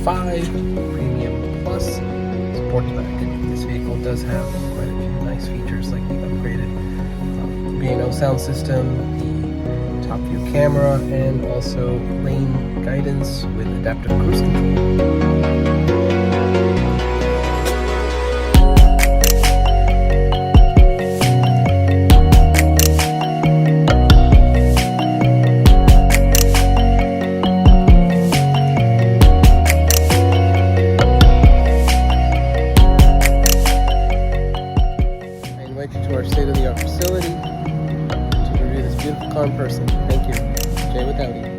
5 Premium Plus Sportback. This vehicle does have quite a few nice features like the upgraded B&O sound system, the top view camera, and also lane guidance with adaptive cruise control. To our state-of-the-art facility to review this beautiful car in person. Thank you. Jay with Audi.